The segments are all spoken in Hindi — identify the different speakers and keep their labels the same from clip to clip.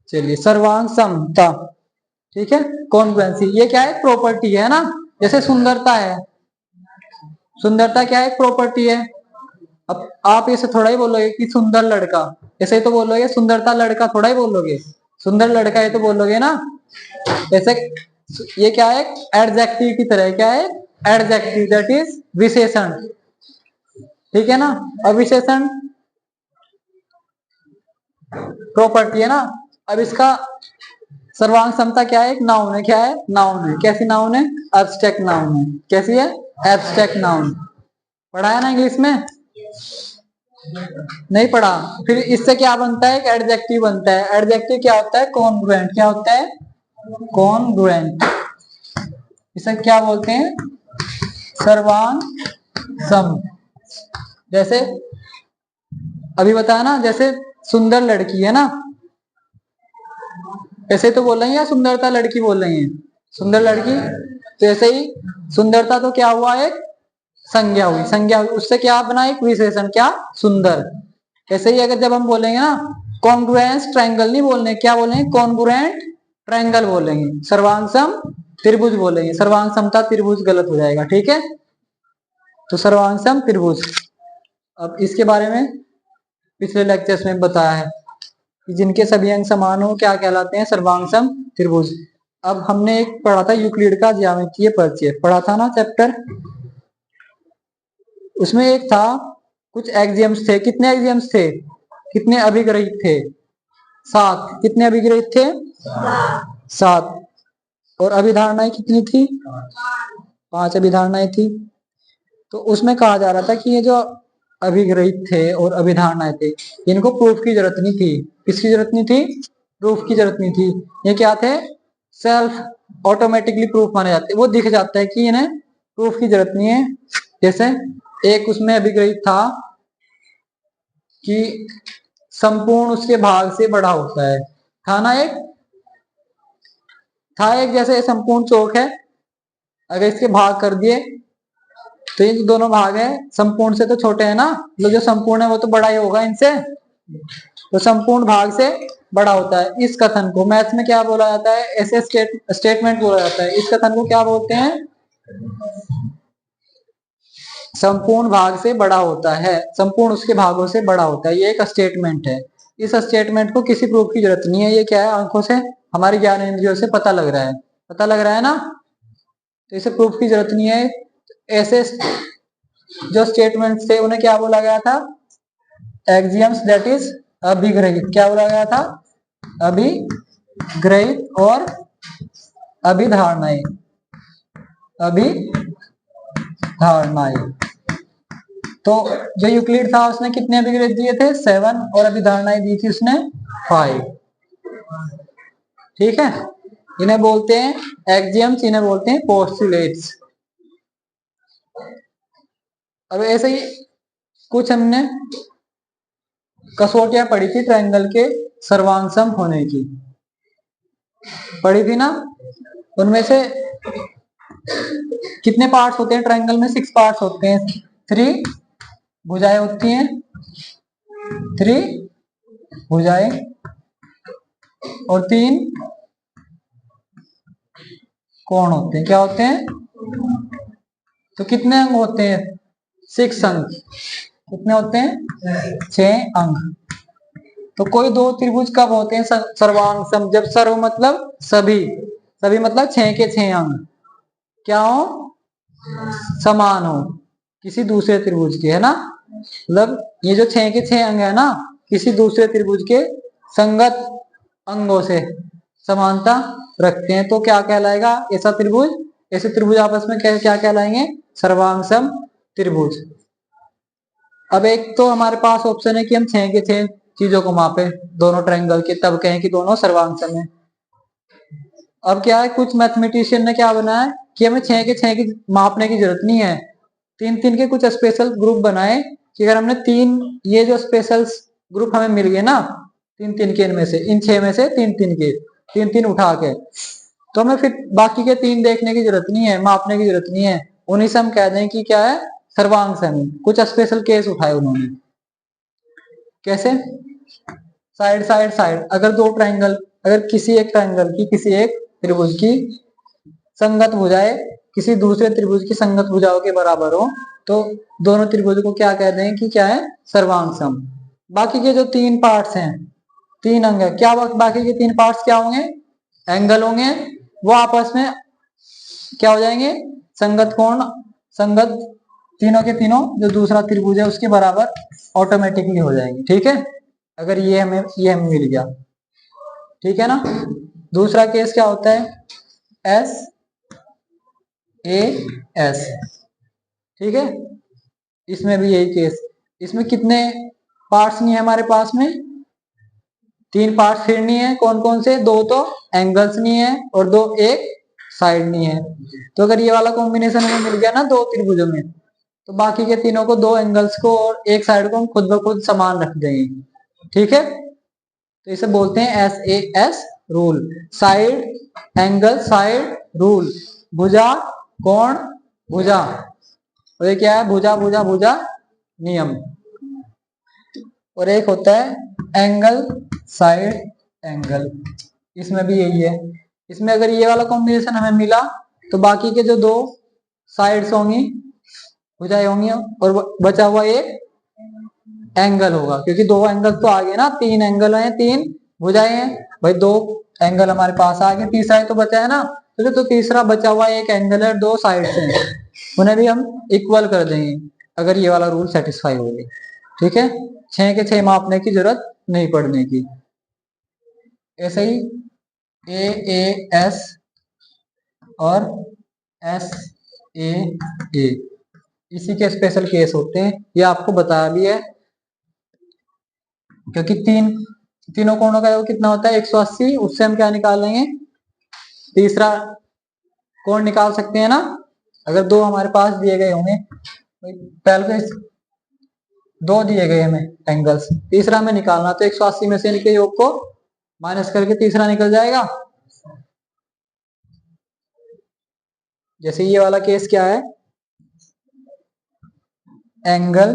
Speaker 1: चलिए, सर्वांग समता, ठीक है। कॉन्ग्रुएंसी, ये क्या है, प्रॉपर्टी है ना। जैसे सुंदरता है, सुंदरता क्या है, प्रॉपर्टी है। अब आप इसे थोड़ा ही बोलोगे कि सुंदर लड़का, ऐसे ही तो बोलोगे। सुंदरता लड़का थोड़ा ही बोलोगे, सुंदर लड़का ये तो बोलोगे ना। ऐसे ये क्या है, एडजेक्टिव की तरह है। क्या है, एडजेक्टिव, दैट इज विशेषण, ठीक है ना। अब विशेषण प्रॉपर्टी है ना। अब इसका सर्वांग क्षमता क्या है, एक नाउन है। क्या है, नाउन है। कैसी नाउन है, एब्स्ट्रैक्ट नाउन है। कैसी है, एब्स्ट्रैक्ट नाउन। पढ़ा है ना इंग्लिश में, नहीं पढ़ा। फिर इससे क्या बनता है, एक एडजेक्टिव बनता है। एडजेक्टिव क्या होता है, कॉन्ग्रुएंट। क्या होता है, कॉन्ग्रुएंट। इसे क्या बोलते हैं, सर्वांग सम। जैसे अभी बताया ना, जैसे सुंदर लड़की है ना, ऐसे तो बोल रही है, या सुंदरता लड़की बोल रही है, सुंदर लड़की। तो ऐसे ही सुंदरता तो क्या हुआ, एक संज्ञा हुई। संज्ञा हुई, उससे क्या बना, एक विशेषण, क्या, सुंदर। ऐसे ही अगर जब हम बोलेंगे ना, कॉन्ग्रुएंस ट्रायंगल नहीं बोलने, क्या बोलेंगे, कॉन्ग्रुएंट ट्रायंगल बोलेंगे। सर्वांगसम त्रिभुज बोलेंगे। सर्वांग समता त्रिभुज गलत हो जाएगा, ठीक है। तो सर्वांगसम त्रिभुज, अब इसके बारे में पिछले लेक्चर्स में बताया है कि जिनके सभी अंग समान हो क्या कहलाते हैं, सर्वांगसम त्रिभुज। अब हमने एक पढ़ा था यूक्लिड का ज्यामितीय परिचय, पढ़ा था ना चैप्टर। उसमें एक था, कुछ एक्सियम्स थे। कितने एक्सियम्स थे, कितने अभिग्रहित थे, 7। कितने अभिग्रहित थे, 7। और अभिधारणाएं कितनी थी, 5 अभिधारणाएं थी। तो उसमें कहा जा रहा था कि ये जो अभिग्रहित थे और अभिधारणाएं थे, इनको प्रूफ की जरूरत नहीं थी। किसकी जरूरत नहीं थी, प्रूफ की जरूरत नहीं थी। ये क्या थे, सेल्फ ऑटोमेटिकली प्रूफ माने जाते, वो दिख जाता है कि इन्हें प्रूफ की जरूरत नहीं है। जैसे एक उसमें अभिग्रहित कि संपूर्ण उसके भाग से बड़ा होता है। था ना, एक था एक, जैसे संपूर्ण चौक है, अगर इसके भाग कर दिए तो ये जो दोनों भाग है संपूर्ण से तो छोटे हैं ना, मतलब जो संपूर्ण है वो तो बड़ा ही होगा इनसे, तो संपूर्ण भाग से बड़ा होता है। इस कथन को मैथ्स में क्या बोला जाता है, ऐसे स्टेटमेंट बोला जाता है। इस कथन को क्या बोलते हैं, संपूर्ण भाग से बड़ा होता है, संपूर्ण उसके भागों से बड़ा होता है। ये एक स्टेटमेंट है। इस स्टेटमेंट को किसी प्रूफ की जरूरत नहीं है। ये क्या है, आंखों से, हमारी ज्ञान इंद्रियों से पता लग रहा है, पता लग रहा है ना, तो इसे प्रूफ की जरूरत नहीं है। ऐसे जो स्टेटमेंट थे उन्हें क्या बोला गया था, एक्सियम्स, दैट इज अभिग्रहित। क्या बोला गया था, अभिग्रहित और अभिधारणाएं, अभिधारणाएं। तो जो यूक्लिड था उसने कितने अभिग्रहित दिए थे, 7, और अभिधारणाएं दी थी उसने 5, ठीक है। इन्हें बोलते हैं एक्सियम्स, इन्हें बोलते हैं पोस्टुलेट्स। अब ऐसे ही कुछ हमने कसौटियां पढ़ी थी ट्रायंगल के सर्वांगसम होने की, पढ़ी थी ना। उनमें से कितने पार्ट्स होते हैं ट्रायंगल में, 6 पार्ट्स होते हैं। 3 भुजाएं होती हैं, 3 भुजाएं, और 3 कोण होते हैं। क्या होते हैं, तो कितने अंग होते हैं, 6 अंग। कितने होते हैं, 6 अंग। तो कोई दो त्रिभुज कब होते हैं सर्वांग सम, जब सर्व मतलब सभी, सभी मतलब 6 के 6 अंग क्या हो, समान हो किसी दूसरे त्रिभुज के, है ना। मतलब ये जो 6 के 6 अंग है ना, किसी दूसरे त्रिभुज के संगत अंगों से समानता रखते हैं, तो क्या कहलाएगा ऐसा त्रिभुज। ऐसे त्रिभुज आपस में क्या क्या कहलाएंगे, सर्वांग सम त्रिभुज। अब एक तो हमारे पास ऑप्शन है कि हम 6 के 6 चीजों को मापे दोनों ट्रायंगल के, तब कहें कि दोनों सर्वांग सम है। अब क्या है, कुछ मैथमेटिशियन ने क्या बनाया कि हमें 6 के 6 की मापने की जरूरत नहीं है, 3-3 के कुछ स्पेशल ग्रुप बनाए कि अगर हमने 3, ये जो स्पेशल ग्रुप हमें मिल गए ना 3-3 के, इनमें से, इन 6 में से 3-3 के, 3-3 उठा के, तो हमें फिर बाकी के 3 देखने की जरूरत नहीं है, मापने की जरूरत नहीं है। उन्हीं से हम कह दें कि क्या है, सर्वांग सम। कुछ स्पेशल केस उठाए उन्होंने। कैसे, साइड साइड साइड, अगर दो ट्रायंगल, अगर किसी एक ट्रायंगल की, किसी एक त्रिभुज की संगत भुजाएं किसी दूसरे त्रिभुज की संगत भुजाओं के बराबर हो, तो दोनों त्रिभुज को क्या कहते हैं कि क्या है, सर्वांग सम। बाकी के जो तीन पार्ट्स हैं, तीन अंग है, क्या बाकी के तीन पार्ट्स क्या होंगे, एंगल होंगे, वो आपस में क्या हो जाएंगे, संगत कोण, संगत तीनों के तीनों जो दूसरा त्रिभुज है उसके बराबर ऑटोमेटिकली हो जाएंगे। ठीक है, अगर ये हमें मिल गया, ठीक है ना। दूसरा केस क्या होता है, एस ए एस, ठीक है, इसमें भी यही केस। इसमें कितने पार्ट्स नहीं है हमारे पास में, तीन पार्ट्स फिर नहीं है, कौन कौन से, दो तो एंगल्स नहीं है और दो एक साइड नहीं है। तो अगर ये वाला कॉम्बिनेशन हमें मिल गया ना दो त्रिभुजों में, तो बाकी के तीनों को, दो एंगल्स को और एक साइड को हम खुद ब खुद समान रख देंगे। ठीक है, तो इसे बोलते हैं SAS rule, side angle side rule, भुजा कोण भुजा, और ये क्या है, भुजा भुजा भुजा नियम। और एक होता है एंगल साइड एंगल, इसमें भी यही है। इसमें अगर ये वाला कॉम्बिनेशन हमें मिला, तो बाकी के जो दो साइड्स होंगी, भुजाएं होंगी, और बचा हुआ एक एंगल होगा, क्योंकि दो एंगल तो आ गए ना, तीन एंगल हैं, तीन भुजाएं हैं भाई, दो एंगल हमारे पास आ गए, तीसरा ही तो बचा है ना। तो तीसरा बचा हुआ एक एंगल है, दो साइड से, उन्हें भी हम इक्वल कर देंगे अगर ये वाला रूल सेटिस्फाई हो गई। ठीक है, 6 के 6 मापने की जरूरत नहीं पड़ने की। ऐसे ही AS और SAA, इसी के स्पेशल केस होते हैं, ये आपको बता भी है, क्योंकि तीनों कोणों का योग कितना होता है, 180, उससे हम क्या निकाल लेंगे, तीसरा कोण निकाल सकते हैं ना। अगर दो हमारे पास दिए गए होंगे, पहले तो दो दिए गए हमें एंगल्स, तीसरा हमें निकालना, तो 180 में से इनके योग को माइनस करके तीसरा निकल जाएगा। जैसे ये वाला केस क्या है, एंगल,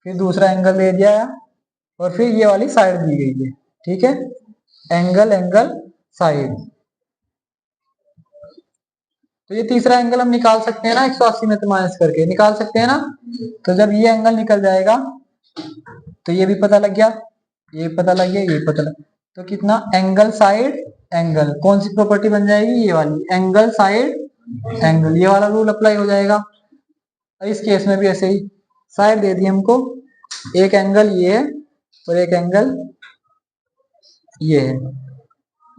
Speaker 1: फिर दूसरा एंगल दे दिया है, और फिर ये वाली साइड दी गई है। ठीक है, एंगल एंगल साइड, तो ये तीसरा एंगल हम निकाल सकते हैं ना, 180 में से माइनस करके निकाल सकते हैं ना। तो जब ये एंगल निकल जाएगा, तो ये भी पता लग गया, ये पता लग गया, ये पता लग, तो कितना, एंगल साइड एंगल, कौन सी प्रॉपर्टी बन जाएगी, ये वाली, एंगल साइड एंगल, ये वाला रूल अप्लाई हो जाएगा। इस केस में भी ऐसे ही साइड दे दी हमको, एक एंगल ये है और एक एंगल ये है,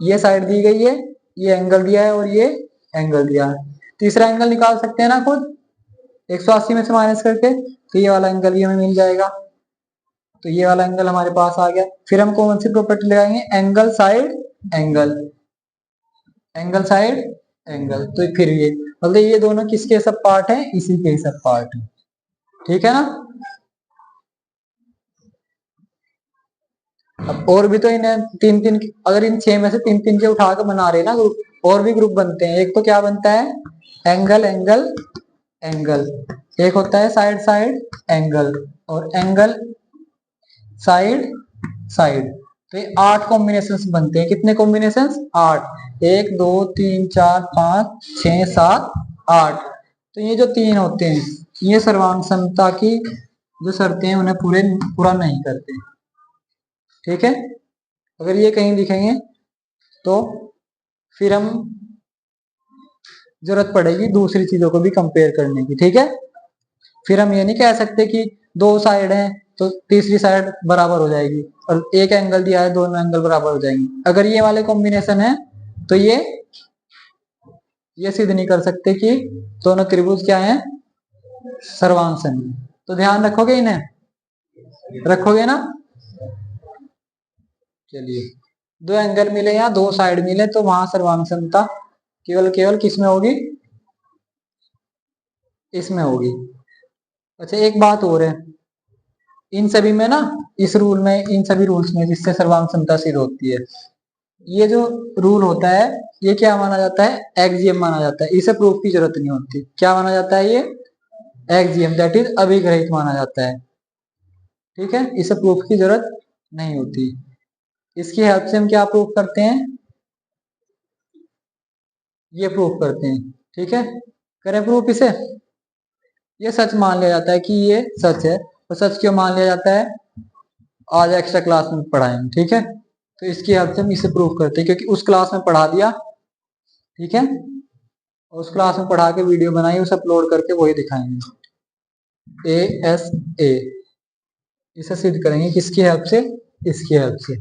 Speaker 1: ये साइड दी गई है, ये एंगल दिया है और ये एंगल दिया है। तीसरा एंगल निकाल सकते हैं ना खुद, 180 में से माइनस करके, तो ये वाला एंगल भी हमें मिल जाएगा। तो ये वाला एंगल हमारे पास आ गया। फिर हम कौन सी प्रॉपर्टी लगाएंगे, angle side angle, angle side angle, तो फिर ये मतलब ये दोनों किसके सब पार्ट है, इसी के सब पार्ट है। ठीक है ना। अब और भी तो इन्हें तीन तीन, अगर इन 6 में से तीन तीन के उठा के बना रहे हैं ना ग्रुप, और भी ग्रुप बनते हैं। एक तो क्या बनता है, एंगल एंगल एंगल, एक होता है साइड साइड एंगल, और एंगल साइड साइड। तो ये 8 कॉम्बिनेशन बनते हैं। कितने कॉम्बिनेशन, 8, 1 2 3 4 5 6 7 8। तो ये जो तीन होते हैं, ये सर्वांग समता की जो शर्तें हैं उन्हें पूरा नहीं करते। ठीक है, अगर ये कहीं दिखेंगे तो फिर हम जरूरत पड़ेगी दूसरी चीजों को भी कंपेयर करने की। ठीक है, फिर हम ये नहीं कह सकते कि दो साइड हैं तो तीसरी साइड बराबर हो जाएगी, और एक एंगल दिया है दोनों एंगल बराबर हो जाएंगे। अगर ये वाले कॉम्बिनेशन है तो ये सिद्ध नहीं कर सकते कि दोनों त्रिभुज क्या है, सर्वांग सम। तो ध्यान रखोगे, इन्हें रखोगे ना। चलिए, दो एंगल मिले या दो साइड मिले तो वहां सर्वांग समता केवल किसमें होगी, इसमें होगी। अच्छा, एक बात और है, इन सभी में ना, इस रूल में, इन सभी रूल्स में जिससे सर्वांग समता सिद्ध होती है, ये जो रूल होता है ये क्या माना जाता है, एक्सियम माना जाता है। इसे प्रूफ की जरूरत नहीं होती। क्या माना जाता है, ये एक्सियम, दैट इज अभिग्रहित माना जाता है। ठीक है, इसे प्रूफ की जरूरत नहीं होती। इसकी हेल्प से हम क्या प्रूफ करते हैं, ये प्रूफ करते हैं। ठीक है, करें प्रूफ इसे। ये सच मान लिया जाता है कि ये सच है, और सच क्यों मान लिया जाता है, आज एक्स्ट्रा क्लास में पढ़ाएंगे। ठीक है, तो इसकी हेल्प से हम इसे प्रूफ करते हैं, क्योंकि उस क्लास में पढ़ा दिया। ठीक है, और उस क्लास में पढ़ा के वीडियो बनाई, उसे अपलोड करके वही दिखाएंगे। ASA, इसे सिद्ध करेंगे किसकी हेल्प से, इसकी हेल्प से।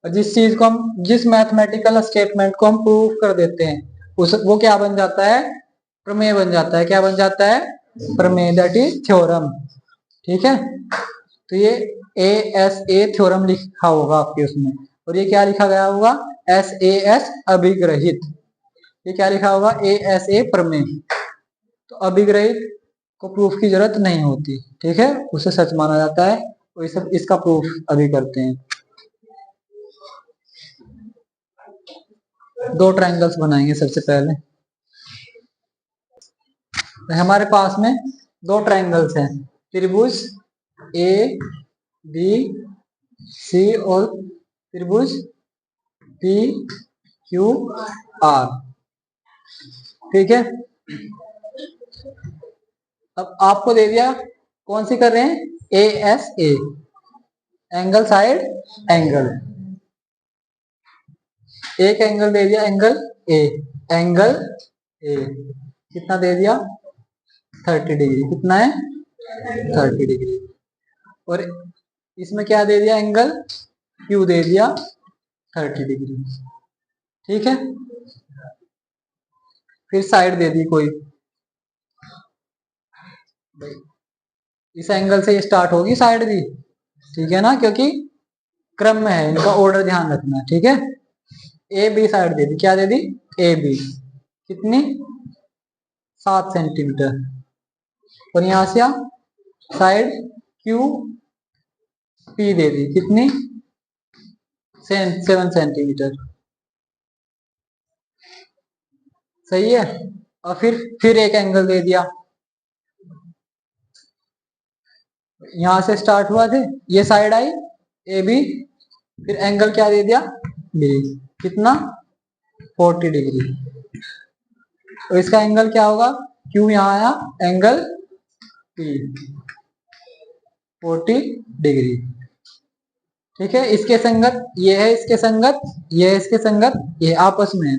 Speaker 1: और जिस चीज को हम, जिस मैथमेटिकल स्टेटमेंट को हम प्रूव कर देते हैं, उस वो क्या बन जाता है, प्रमेय बन जाता है। क्या बन जाता है, प्रमेय, दैट इज थ्योरम। ठीक है, तो ये ASA थ्योरम लिखा होगा आपके उसमें, और ये क्या लिखा गया होगा, SAS अभिग्रहित। ये क्या लिखा होगा, ASA प्रमेय। तो अभिग्रहित को प्रूफ की जरूरत नहीं होती। ठीक है, उसे सच माना जाता है, और इसे इसका प्रूफ अभी करते हैं। दो ट्रायंगल्स बनाएंगे सबसे पहले। तो हमारे पास में दो ट्रायंगल्स हैं, त्रिभुज ABC और त्रिभुज PQR। ठीक है, अब आपको दे दिया, कौन सी कर रहे हैं, ASA, एंगल साइड एंगल। एक एंगल दे दिया, एंगल A, एंगल A कितना दे दिया, 30 डिग्री। कितना है, 30 डिग्री। और इसमें क्या दे दिया, एंगल Q दे दिया 30 डिग्री। ठीक है, फिर साइड दे दी कोई, इस एंगल से स्टार्ट होगी साइड भी। ठीक है ना, क्योंकि क्रम में है, इनका ऑर्डर ध्यान रखना है। ठीक है, AB साइड दे दी, क्या दे दी, AB कितनी, 7 सेंटीमीटर। और यहां से साइड QP दे दी, कितनी, 7 सेंटीमीटर। सही है, और फिर एक एंगल दे दिया, यहां से स्टार्ट हुआ थे, ये साइड आई AB, फिर एंगल क्या दे दिया, B, कितना, 40 डिग्री। तो इसका एंगल क्या होगा, Q यहाँ आया, एंगल P 40 डिग्री। ठीक है, इसके संगत ये है, इसके संगत ये है, इसके संगत ये आपस में है।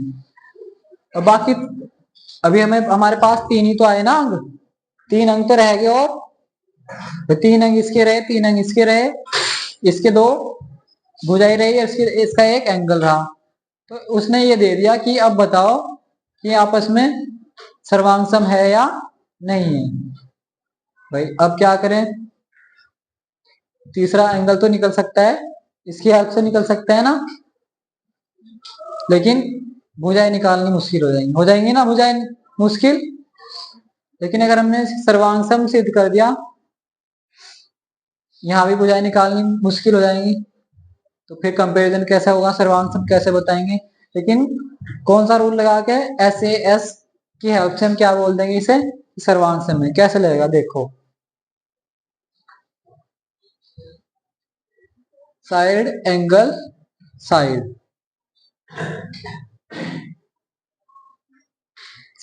Speaker 1: और बाकी अभी हमें, हमारे पास तीन ही तो आए ना अंग, तीन अंग तो रह गए, और तो तीन अंग इसके रहे, तीन अंग इसके रहे, इसके दो भुजाएं रही, इसका एक एंगल रहा। तो उसने ये दे दिया कि अब बताओ कि आपस में सर्वांग सम है या नहीं है। भाई अब क्या करें, तीसरा एंगल तो निकल सकता है, इसकी हेल्प से निकल सकता है ना, लेकिन भुजाएं निकालनी मुश्किल हो जाएंगी ना, भुजाएं मुश्किल। लेकिन अगर हमने सर्वांग सम सिद्ध कर दिया, यहाँ भी भुजाएं निकालनी मुश्किल हो जाएंगी, तो फिर कंपैरिजन कैसे होगा, सर्वांग सम कैसे बताएंगे। लेकिन कौन सा रूल लगा के, SAS की हेल्प से हम क्या बोल देंगे इसे, सर्वांग सम है। कैसे लगेगा, देखो, साइड एंगल साइड।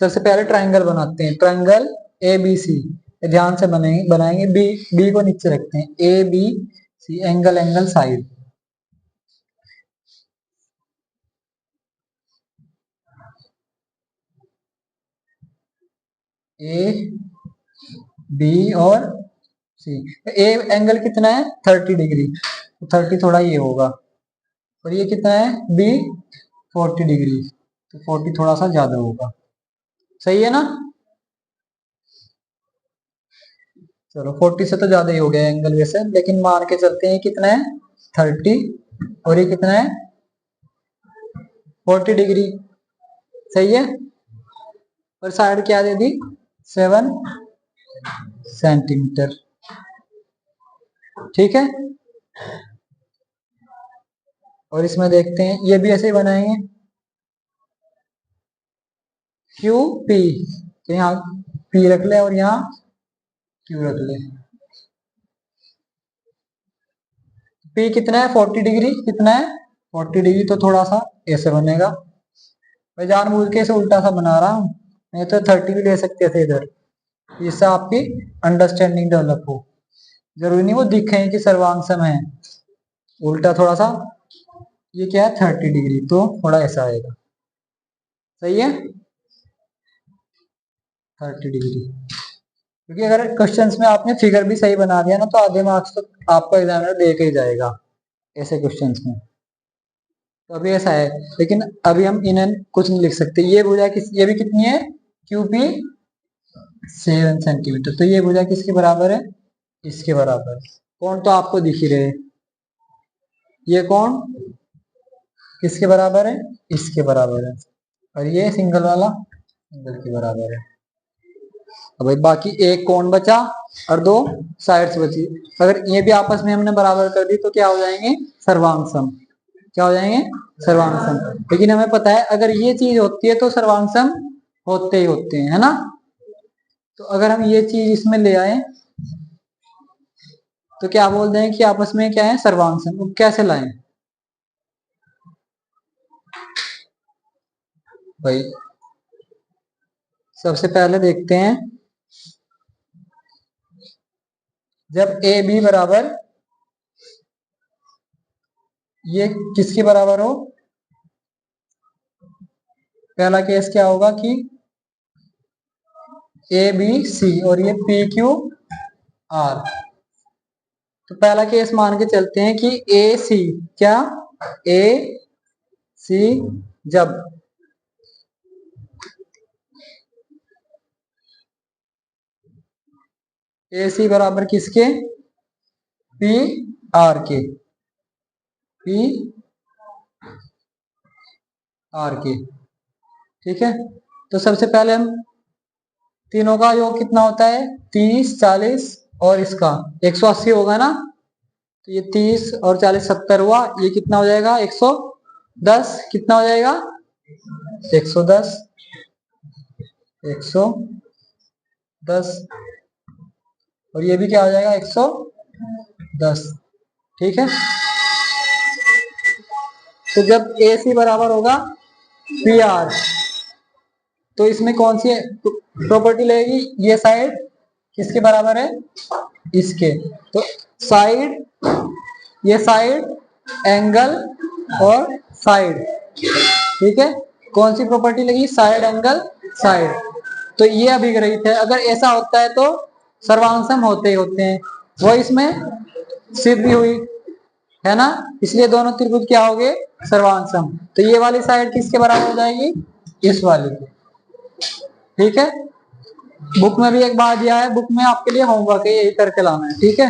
Speaker 1: सबसे पहले ट्रायंगल बनाते हैं, ट्रायंगल ABC, ध्यान से बनाएंगे, बी को नीचे रखते हैं, ABC, angle angle side. AB और C, ए एंगल कितना है, 30 डिग्री, 30 थोड़ा ये होगा, और ये कितना है, B 40 डिग्री, तो 40 थोड़ा सा ज्यादा होगा। सही है ना, चलो 40 से तो ज्यादा ही हो गया एंगल वैसे, लेकिन मान के चलते हैं कितना है, 30, और ये कितना है, 40 डिग्री। सही है, और साइड क्या दे दी, 7 सेंटीमीटर। ठीक है, और इसमें देखते हैं, ये भी ऐसे ही बनाएंगे, QP, तो यहाँ P रख ले और यहाँ Q रख ले। P कितना है 40 डिग्री, कितना है 40 डिग्री, तो थोड़ा सा ऐसे बनेगा। मैं जानबूझ के इसे उल्टा सा बना रहा हूँ, नहीं तो 30 भी ले सकते थे इधर, इससे आपकी अंडरस्टैंडिंग डेवलप हो। जरूरी नहीं वो दिखे कि सर्वांग सम है, उल्टा थोड़ा सा, ये क्या है 30 डिग्री, तो थोड़ा ऐसा आएगा। सही है 30 डिग्री, क्योंकि अगर क्वेश्चंस में आपने फिगर भी सही बना दिया ना तो आधे मार्क्स तो आपको एग्जामिनर दे के ही जाएगा ऐसे क्वेश्चंस में। तो अभी ऐसा है, लेकिन अभी हम इन कुछ नहीं लिख सकते। ये भुजा किस, ये भी कितनी है QP 7 सेंटीमीटर, तो ये भुजा किसके बराबर है, इसके बराबर। कौन तो आपको दिख ही रहे, ये कौन किसके बराबर है, इसके बराबर है, और ये सिंगल वाला सिंगल के बराबर है। अब भाई बाकी एक कोण बचा और दो साइड्स बची, अगर ये भी आपस में हमने बराबर कर दी तो क्या हो जाएंगे सर्वांग सम, क्या हो जाएंगे सर्वांग सम। लेकिन हमें पता है अगर ये चीज होती है तो सर्वांग सम होते ही होते हैं, है ना। तो अगर हम ये चीज इसमें ले आए तो क्या बोल दें कि आपस में क्या है सर्वांग सम, कैसे लाएं भाई। सबसे पहले देखते हैं, जब ए बी बराबर, ये किसके बराबर हो, पहला केस क्या होगा कि ए बी सी और ये पी क्यू आर। तो पहला केस मान के चलते हैं कि ए सी, क्या ए सी, जब ए सी बराबर किसके, पी आर के, पी आर के, ठीक है। तो सबसे पहले हम तीनों का योग कितना होता है 30 40 और इसका 180 होगा ना, तो ये 30 और 40 70 हुआ, ये कितना हो जाएगा 110, कितना हो जाएगा 110, 110, और ये भी क्या हो जाएगा 110, ठीक है। तो जब ए सी बराबर होगा पी आर, तो इसमें कौन सी प्रॉपर्टी लगेगी, ये साइड किसके बराबर है, इसके। तो साइड, ये साइड एंगल और साइड, ठीक है। कौन सी प्रॉपर्टी लगी, साइड एंगल साइड। तो ये अभिग्रहित है, अगर ऐसा होता है तो सर्वांग सम होते ही होते हैं, वो इसमें सिद्ध भी हुई है ना, इसलिए दोनों त्रिभुज क्या हो गए सर्वांग सम। तो ये वाली साइड किसके बराबर हो जाएगी, इस वाली की, ठीक है। बुक में भी एक बार दिया है, बुक में आपके लिए होमवर्क है, यही करके लाना है, ठीक है।